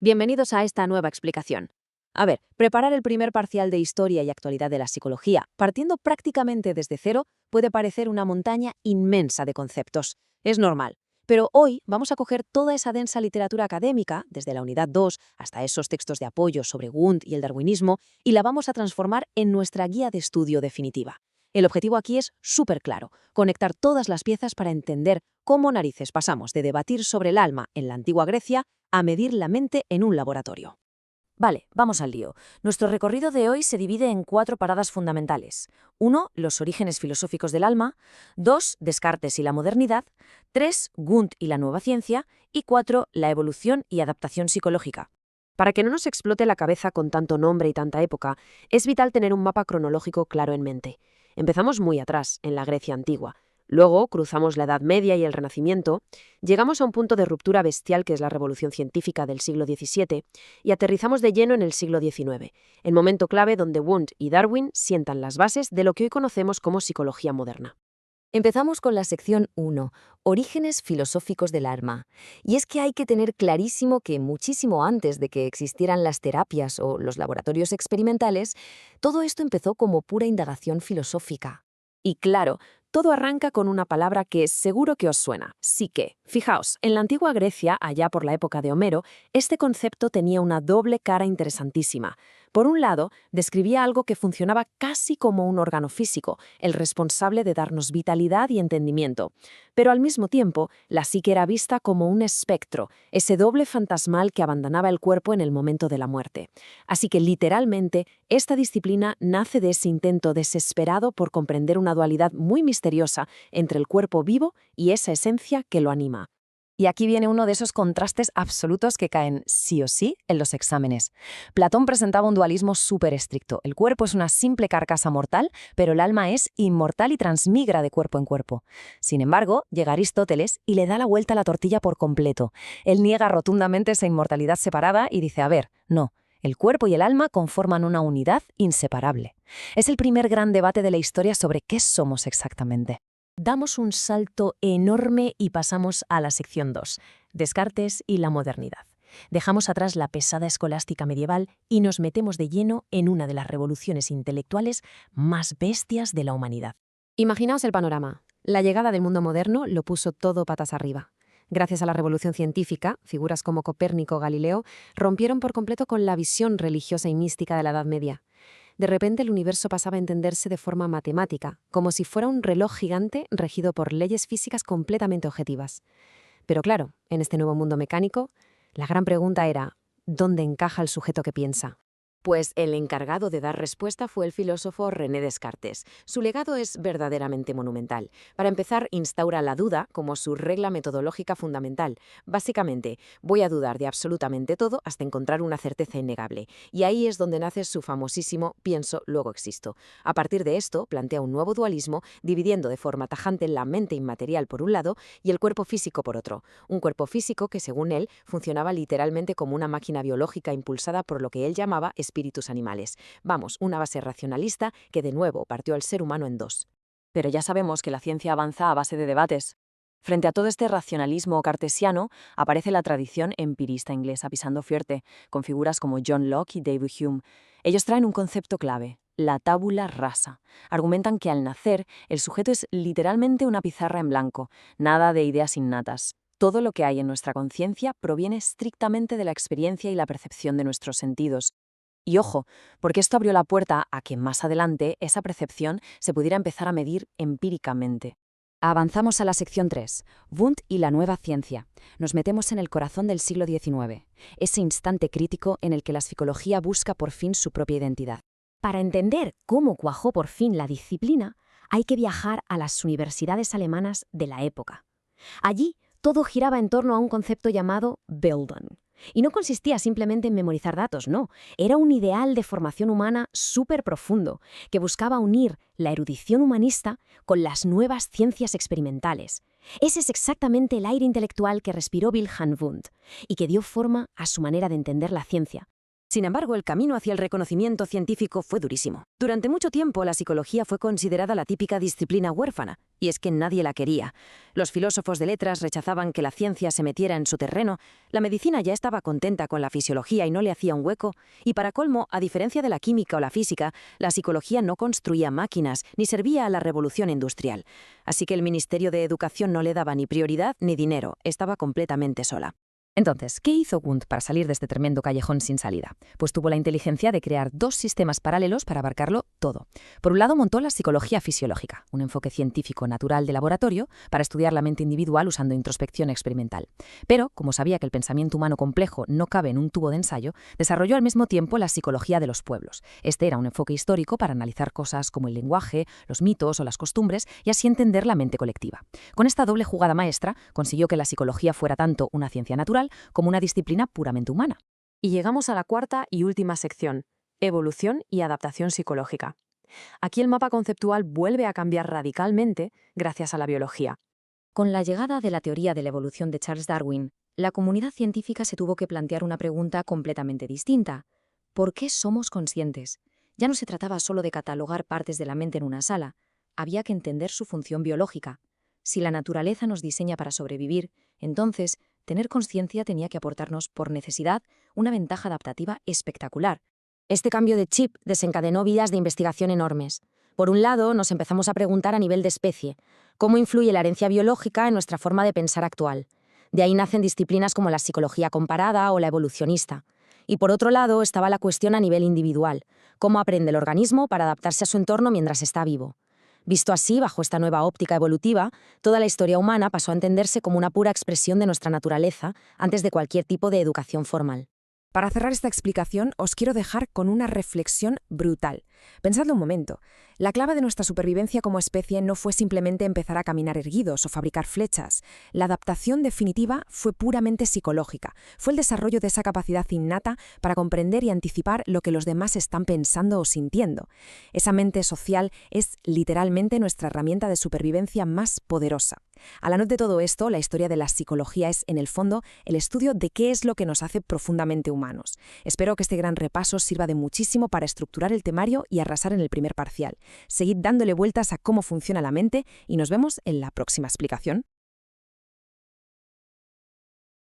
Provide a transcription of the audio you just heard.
Bienvenidos a esta nueva explicación. A ver, preparar el primer parcial de Historia y Actualidad de la Psicología, partiendo prácticamente desde cero, puede parecer una montaña inmensa de conceptos. Es normal. Pero hoy vamos a coger toda esa densa literatura académica, desde la unidad 2 hasta esos textos de apoyo sobre Wundt y el darwinismo, y la vamos a transformar en nuestra guía de estudio definitiva. El objetivo aquí es súper claro, conectar todas las piezas para entender cómo narices pasamos de debatir sobre el alma en la antigua Grecia a medir la mente en un laboratorio. Vale, vamos al lío. Nuestro recorrido de hoy se divide en 4 paradas fundamentales. 1. Los orígenes filosóficos del alma. 2. Descartes y la modernidad. 3. Wundt y la nueva ciencia. Y 4. La evolución y adaptación psicológica. Para que no nos explote la cabeza con tanto nombre y tanta época, es vital tener un mapa cronológico claro en mente. Empezamos muy atrás, en la Grecia antigua. Luego cruzamos la Edad Media y el Renacimiento, llegamos a un punto de ruptura bestial que es la Revolución Científica del siglo XVII y aterrizamos de lleno en el siglo XIX, el momento clave donde Wundt y Darwin sientan las bases de lo que hoy conocemos como psicología moderna. Empezamos con la sección 1, Orígenes filosóficos del alma. Y es que hay que tener clarísimo que muchísimo antes de que existieran las terapias o los laboratorios experimentales, todo esto empezó como pura indagación filosófica. Y claro, todo arranca con una palabra que seguro que os suena, psique. Fijaos, en la antigua Grecia, allá por la época de Homero, este concepto tenía una doble cara interesantísima. Por un lado, describía algo que funcionaba casi como un órgano físico, el responsable de darnos vitalidad y entendimiento. Pero al mismo tiempo, la psique era vista como un espectro, ese doble fantasmal que abandonaba el cuerpo en el momento de la muerte. Así que, literalmente, esta disciplina nace de ese intento desesperado por comprender una dualidad muy misteriosa entre el cuerpo vivo y esa esencia que lo anima. Y aquí viene uno de esos contrastes absolutos que caen sí o sí en los exámenes. Platón presentaba un dualismo súper estricto. El cuerpo es una simple carcasa mortal, pero el alma es inmortal y transmigra de cuerpo en cuerpo. Sin embargo, llega Aristóteles y le da la vuelta a la tortilla por completo. Él niega rotundamente esa inmortalidad separada y dice, a ver, no. El cuerpo y el alma conforman una unidad inseparable. Es el primer gran debate de la historia sobre qué somos exactamente. Damos un salto enorme y pasamos a la sección 2, Descartes y la modernidad. Dejamos atrás la pesada escolástica medieval y nos metemos de lleno en una de las revoluciones intelectuales más bestias de la humanidad. Imaginaos el panorama. La llegada del mundo moderno lo puso todo patas arriba. Gracias a la revolución científica, figuras como Copérnico o Galileo rompieron por completo con la visión religiosa y mística de la Edad Media. De repente el universo pasaba a entenderse de forma matemática, como si fuera un reloj gigante regido por leyes físicas completamente objetivas. Pero claro, en este nuevo mundo mecánico, la gran pregunta era, ¿dónde encaja el sujeto que piensa? Pues el encargado de dar respuesta fue el filósofo René Descartes. Su legado es verdaderamente monumental. Para empezar, instaura la duda como su regla metodológica fundamental. Básicamente, voy a dudar de absolutamente todo hasta encontrar una certeza innegable. Y ahí es donde nace su famosísimo pienso, luego existo. A partir de esto, plantea un nuevo dualismo, dividiendo de forma tajante la mente inmaterial por un lado y el cuerpo físico por otro. Un cuerpo físico que, según él, funcionaba literalmente como una máquina biológica impulsada por lo que él llamaba espíritus animales. Vamos, una base racionalista que de nuevo partió al ser humano en dos. Pero ya sabemos que la ciencia avanza a base de debates. Frente a todo este racionalismo cartesiano, aparece la tradición empirista inglesa pisando fuerte, con figuras como John Locke y David Hume. Ellos traen un concepto clave, la tabula rasa. Argumentan que al nacer, el sujeto es literalmente una pizarra en blanco, nada de ideas innatas. Todo lo que hay en nuestra conciencia proviene estrictamente de la experiencia y la percepción de nuestros sentidos. Y ojo, porque esto abrió la puerta a que más adelante esa percepción se pudiera empezar a medir empíricamente. Avanzamos a la sección 3, Wundt y la nueva ciencia. Nos metemos en el corazón del siglo XIX, ese instante crítico en el que la psicología busca por fin su propia identidad. Para entender cómo cuajó por fin la disciplina, hay que viajar a las universidades alemanas de la época. Allí, todo giraba en torno a un concepto llamado Bildung. Y no consistía simplemente en memorizar datos, no. Era un ideal de formación humana súper profundo, que buscaba unir la erudición humanista con las nuevas ciencias experimentales. Ese es exactamente el aire intelectual que respiró Wilhelm Wundt y que dio forma a su manera de entender la ciencia. Sin embargo, el camino hacia el reconocimiento científico fue durísimo. Durante mucho tiempo, la psicología fue considerada la típica disciplina huérfana, y es que nadie la quería. Los filósofos de letras rechazaban que la ciencia se metiera en su terreno, la medicina ya estaba contenta con la fisiología y no le hacía un hueco, y para colmo, a diferencia de la química o la física, la psicología no construía máquinas ni servía a la revolución industrial. Así que el Ministerio de Educación no le daba ni prioridad ni dinero, estaba completamente sola. Entonces, ¿qué hizo Wundt para salir de este tremendo callejón sin salida? Pues tuvo la inteligencia de crear dos sistemas paralelos para abarcarlo todo. Por un lado, montó la psicología fisiológica, un enfoque científico natural de laboratorio para estudiar la mente individual usando introspección experimental. Pero, como sabía que el pensamiento humano complejo no cabe en un tubo de ensayo, desarrolló al mismo tiempo la psicología de los pueblos. Este era un enfoque histórico para analizar cosas como el lenguaje, los mitos o las costumbres y así entender la mente colectiva. Con esta doble jugada maestra, consiguió que la psicología fuera tanto una ciencia natural como una disciplina puramente humana. Y llegamos a la cuarta y última sección, evolución y adaptación psicológica. Aquí el mapa conceptual vuelve a cambiar radicalmente gracias a la biología. Con la llegada de la teoría de la evolución de Charles Darwin, la comunidad científica se tuvo que plantear una pregunta completamente distinta. ¿Por qué somos conscientes? Ya no se trataba solo de catalogar partes de la mente en una sala, había que entender su función biológica. Si la naturaleza nos diseña para sobrevivir, entonces tener conciencia tenía que aportarnos por necesidad una ventaja adaptativa espectacular. Este cambio de chip desencadenó vías de investigación enormes. Por un lado, nos empezamos a preguntar a nivel de especie, ¿cómo influye la herencia biológica en nuestra forma de pensar actual? De ahí nacen disciplinas como la psicología comparada o la evolucionista. Y por otro lado, estaba la cuestión a nivel individual, ¿cómo aprende el organismo para adaptarse a su entorno mientras está vivo? Visto así, bajo esta nueva óptica evolutiva, toda la historia humana pasó a entenderse como una pura expresión de nuestra naturaleza antes de cualquier tipo de educación formal. Para cerrar esta explicación, os quiero dejar con una reflexión brutal. Pensadlo un momento. La clave de nuestra supervivencia como especie no fue simplemente empezar a caminar erguidos o fabricar flechas. La adaptación definitiva fue puramente psicológica. Fue el desarrollo de esa capacidad innata para comprender y anticipar lo que los demás están pensando o sintiendo. Esa mente social es literalmente nuestra herramienta de supervivencia más poderosa. A la luz de todo esto, la historia de la psicología es, en el fondo, el estudio de qué es lo que nos hace profundamente humanos. Espero que este gran repaso sirva de muchísimo para estructurar el temario y arrasar en el primer parcial. Seguid dándole vueltas a cómo funciona la mente y nos vemos en la próxima explicación.